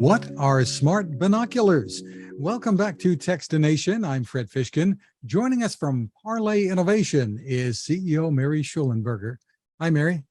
What are smart binoculars? Welcome back to Techstination. I'm Fred Fishkin. Joining us from Parle Innovation is CEO Mary Shulenberger. Hi, Mary.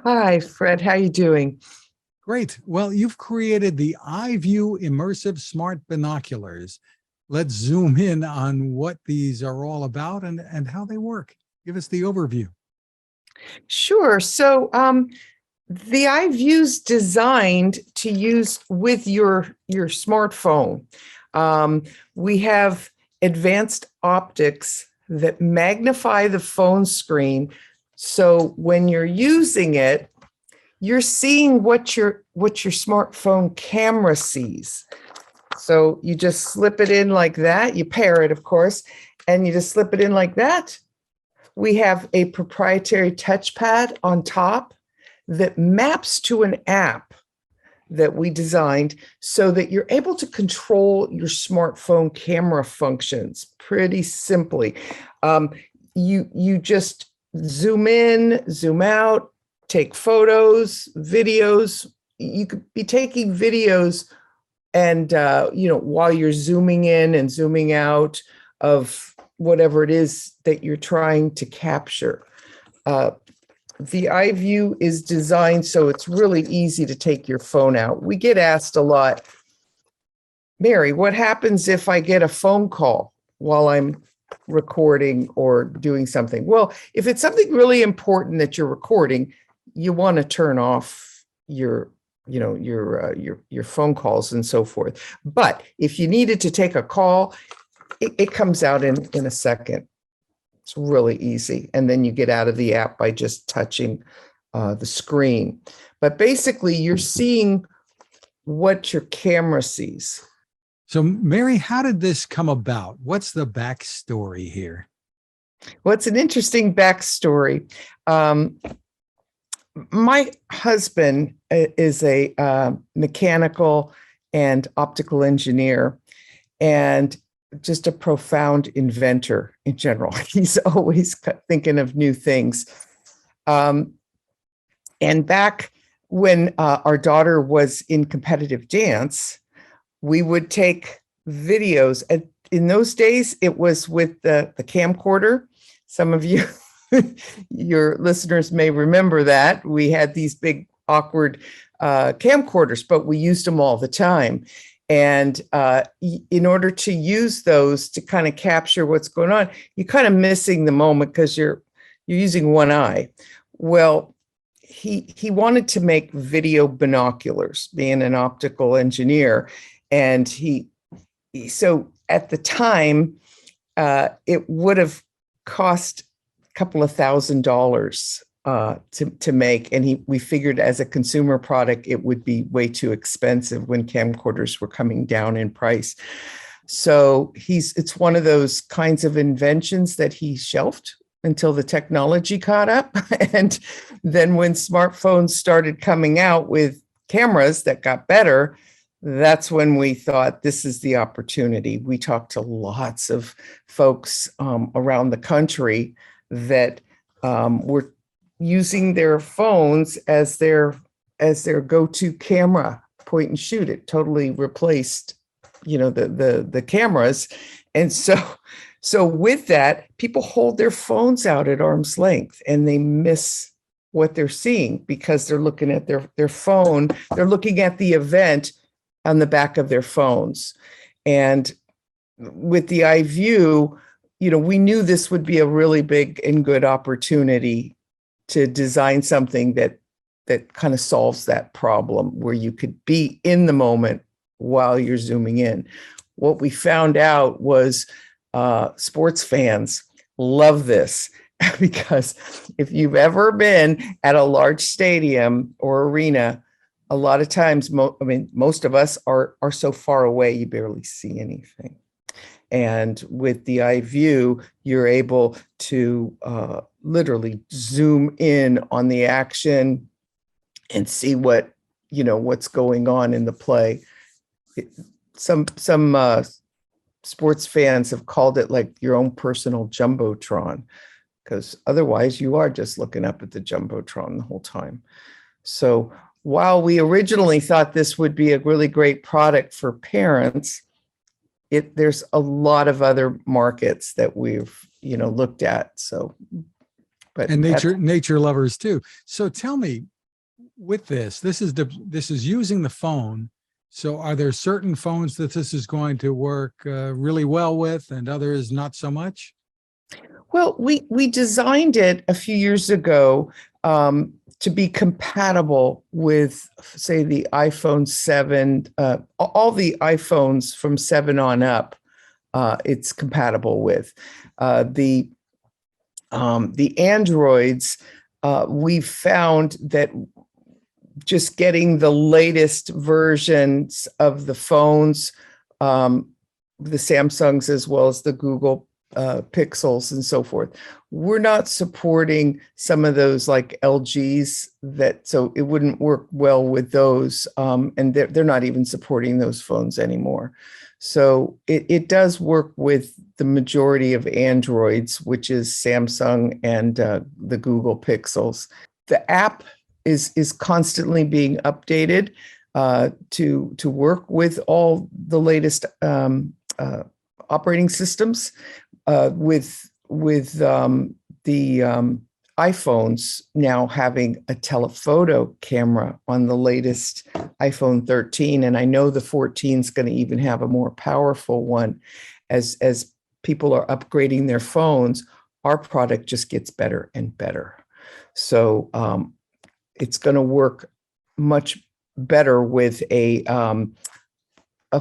Hi, Fred. How you doing? Great. Well, you've created the eyeVue immersive smart binoculars. Let's zoom in on what these are all about and how they work. Give us the overview. Sure. So the eyeVue's designed to use with your smartphone. We have advanced optics that magnify the phone screen. So when you're using it, you're seeing what your smartphone camera sees. So you just slip it in like that. You pair it, of course, and you just slip it in like that. We have a proprietary touchpad on top that maps to an app that we designed so that you're able to control your smartphone camera functions pretty simply. You just zoom in, zoom out, take photos, videos. You could be taking videos and, while you're zooming in and zooming out of whatever it is that you're trying to capture. The eyeVue is designed so it's really easy to take your phone out. We get asked a lot, Mary, what happens if I get a phone call while I'm recording or doing something? Well, if it's something really important that you're recording, you want to turn off your phone calls and so forth. But if you needed to take a call, it comes out in a second. It's really easy. And then you get out of the app by just touching the screen. But basically, you're seeing what your camera sees. So, Mary, how did this come about? What's the backstory here? Well, it's an interesting backstory. My husband is a mechanical and optical engineer, and just a profound inventor in general. He's always thinking of new things. And back when our daughter was in competitive dance, we would take videos. And in those days, it was with the camcorder. Some of you, your listeners may remember that. We had these big, awkward camcorders, but we used them all the time. And in order to use those to kind of capture what's going on, you're kind of missing the moment because you're using one eye. Well, he wanted to make video binoculars, being an optical engineer, and so at the time it would have cost a couple of $1,000 to make, and we figured as a consumer product it would be way too expensive when camcorders were coming down in price. So it's one of those kinds of inventions that he shelved until the technology caught up. And then when smartphones started coming out with cameras that got better, that's when we thought this is the opportunity. We talked to lots of folks around the country that were using their phones as their go-to camera, point and shoot. It totally replaced, the cameras. And so with that, people hold their phones out at arm's length and they miss what they're seeing because they're looking at their phone. They're looking at the event on the back of their phones. And with the eyeVue, we knew this would be a really big and good opportunity to design something that kind of solves that problem where you could be in the moment while you're zooming in. What we found out was sports fans love this because if you've ever been at a large stadium or arena, a lot of times, most of us are so far away, you barely see anything. And with the eyeVue, you're able to literally zoom in on the action and see what's going on in the play. Some sports fans have called it like your own personal jumbotron, because otherwise you are just looking up at the jumbotron the whole time. So while we originally thought this would be a really great product for parents, there's a lot of other markets that we've, looked at. So, but And nature lovers too. So tell me, with this is using the phone. So are there certain phones that this is going to work really well with and others not so much? Well, we designed it a few years ago to be compatible with, say, the iPhone 7, all the iPhones from 7 on up. It's compatible with the Androids. We've found that just getting the latest versions of the phones, the Samsungs as well as the Google Pixels and so forth, we're not supporting some of those like LGs, so it wouldn't work well with those, and they're not even supporting those phones anymore. So it does work with the majority of Androids, which is Samsung and the Google Pixels. The app is constantly being updated to work with all the latest operating systems. With the iPhones now having a telephoto camera on the latest iPhone 13, and I know the 14 is going to even have a more powerful one. As people are upgrading their phones, our product just gets better and better. So it's going to work much better with a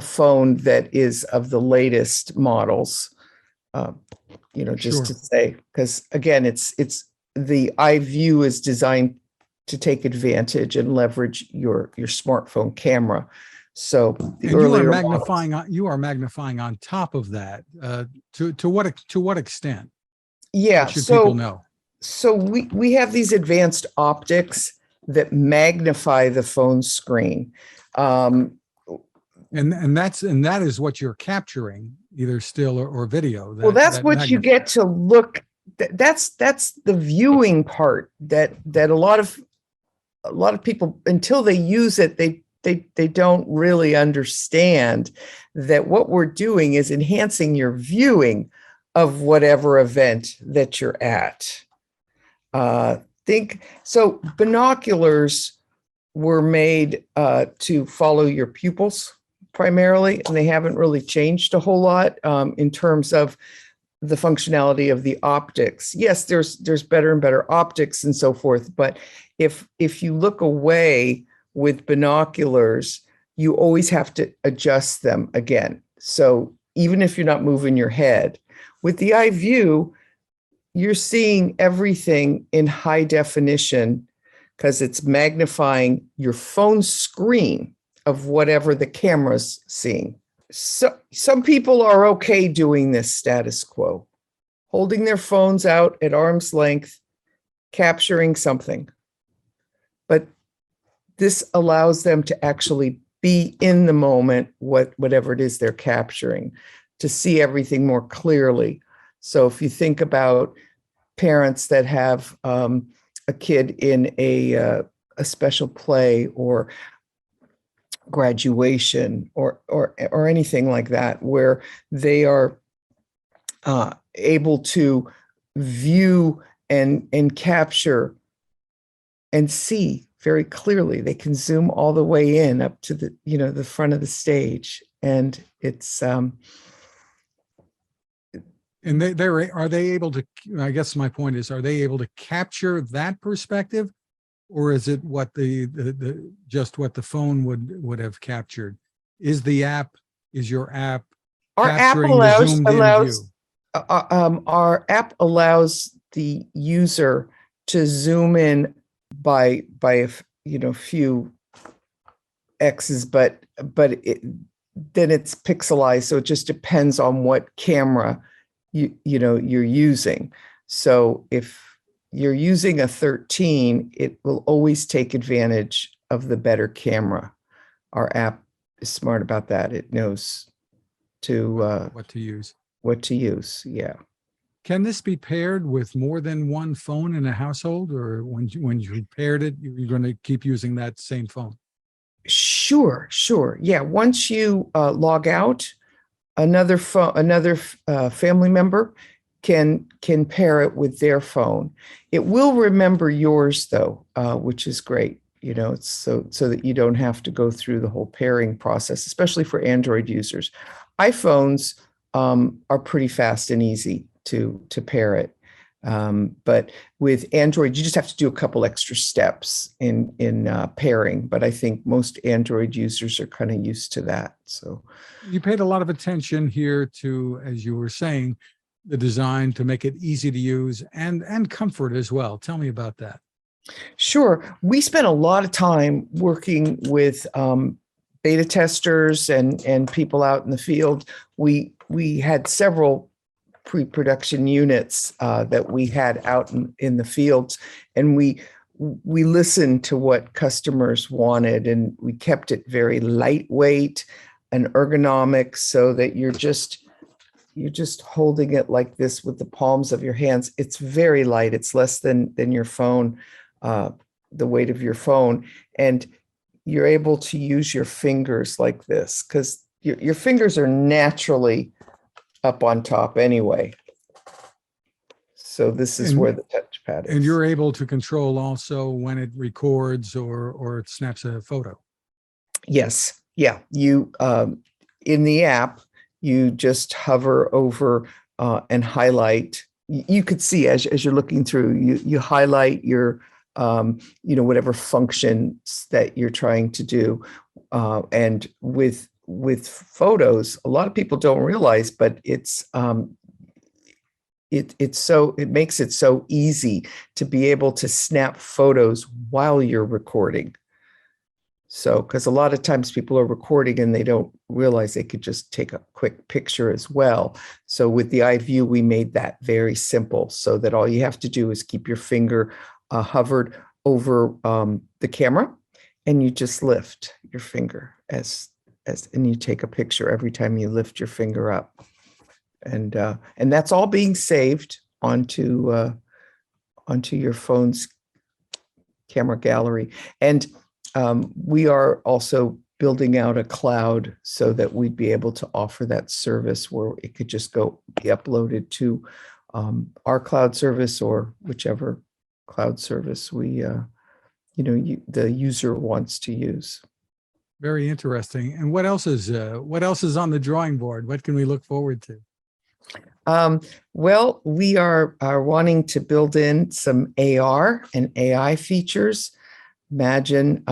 phone that is of the latest models. Just Sure. to say, because again, it's the eyeVue is designed to take advantage and leverage your smartphone camera. So the And earlier you are magnifying on top of that. To what extent? yeah. What should people So know? so we have these advanced optics that magnify the phone screen. And that is what you're capturing, either still or video. Well, that's what you get to look. That's the viewing part that a lot of people, until they use it, they don't really understand that what we're doing is enhancing your viewing of whatever event that you're at. So binoculars were made to follow your pupils primarily, and they haven't really changed a whole lot in terms of the functionality of the optics. Yes, there's better and better optics and so forth, but if you look away with binoculars, you always have to adjust them again. So even if you're not moving your head, with the eyeVue, you're seeing everything in high definition because it's magnifying your phone screen of whatever the camera's seeing. So some people are okay doing this status quo, holding their phones out at arm's length, capturing something. But this allows them to actually be in the moment, whatever it is they're capturing, to see everything more clearly. So if you think about parents that have a kid in a special play or graduation or anything like that, where they are able to view and capture and see very clearly, they can zoom all the way in up to the front of the stage, and it's And are they able to, I guess my point is, are they able to capture that perspective, or is it what just what the phone would have captured? Is your app our app capturing the zoomed in view? Our app allows the user to zoom in by a few X's, but then it's pixelized, so it just depends on what camera you're using. So if you're using a 13, it will always take advantage of the better camera. Our app is smart about that. It knows What to use. what to use. Yeah. Can this be paired with more than one phone in a household, or when you paired it, you're going to keep using that same phone? Sure, sure. Yeah, once you log out, another phone, another family member can pair it with their phone. It will remember yours though, which is great. You know, it's so that you don't have to go through the whole pairing process, especially for Android users. iPhones are pretty fast and easy to pair it. But with Android, you just have to do a couple extra steps in pairing. But I think most Android users are kind of used to that. So You paid a lot of attention here to, as you were saying, the design to make it easy to use and comfort as well. Tell me about that. sure, we spent a lot of time working with beta testers and people out in the field. We had several pre-production units that we had out in the fields, and we listened to what customers wanted, and we kept it very lightweight and ergonomic so that you're just holding it like this with the palms of your hands. It's very light. It's less than your phone, the weight of your phone, and you're able to use your fingers like this because your fingers are naturally up on top anyway. So this is where the touchpad is. And you're able to control also when it records or it snaps a photo. Yes. Yeah. You in the app, you just hover over and highlight. You could see as you're looking through, you highlight your whatever functions that you're trying to do. And with photos, a lot of people don't realize, but it makes it so easy to be able to snap photos while you're recording. So, because a lot of times people are recording and they don't realize they could just take a quick picture as well. So with the eyeVue, we made that very simple so that all you have to do is keep your finger hovered over the camera, and you just lift your finger and you take a picture every time you lift your finger up. And that's all being saved onto your phone's camera gallery. And we are also building out a cloud so that we'd be able to offer that service where it could just be uploaded to our cloud service or whichever cloud service the user wants to use. Very interesting. And what else is on the drawing board? What can we look forward to? Well, we are wanting to build in some AR and AI features. Imagine,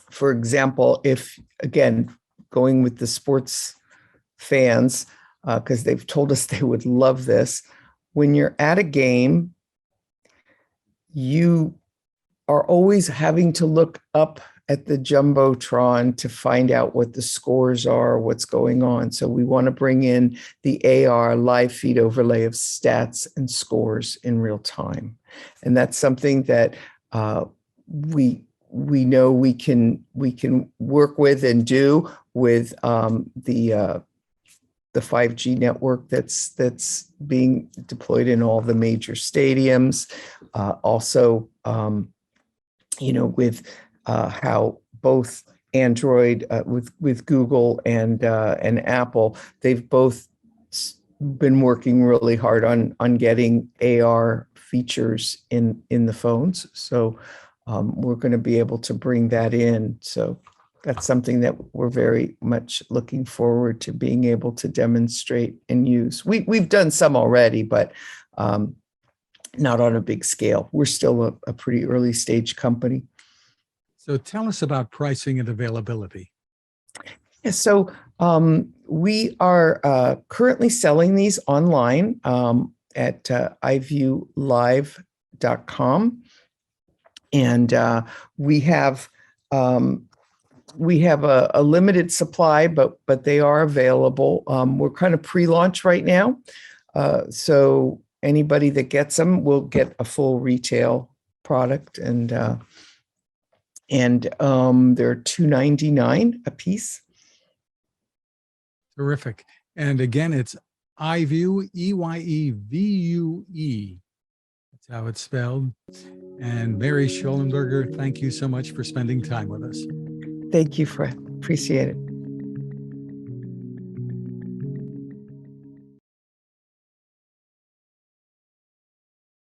for example, if, again, going with the sports fans, because they've told us they would love this, when you're at a game, you are always having to look up at the Jumbotron to find out what the scores are, what's going on. So we want to bring in the AR live feed overlay of stats and scores in real time. And that's something that we know we can work with and do with the 5G network that's being deployed in all the major stadiums. Also, with how both Android with Google and Apple, they've both been working really hard on getting AR features in the phones. So we're going to be able to bring that in. So that's something that we're very much looking forward to being able to demonstrate and use. We've done some already, but not on a big scale. We're still a pretty early stage company. So tell us about pricing and availability. Yeah, so we are currently selling these online at eyeVuelive.com. And we have a limited supply, but they are available. We're kind of pre-launch right now. So anybody that gets them will get a full retail product, and they're $2.99 a piece. Terrific. And again, it's eyeVue, E-Y-E-V-U-E. That's how it's spelled. And Mary Shulenberger, thank you so much for spending time with us. Thank you, Fred. Appreciate it.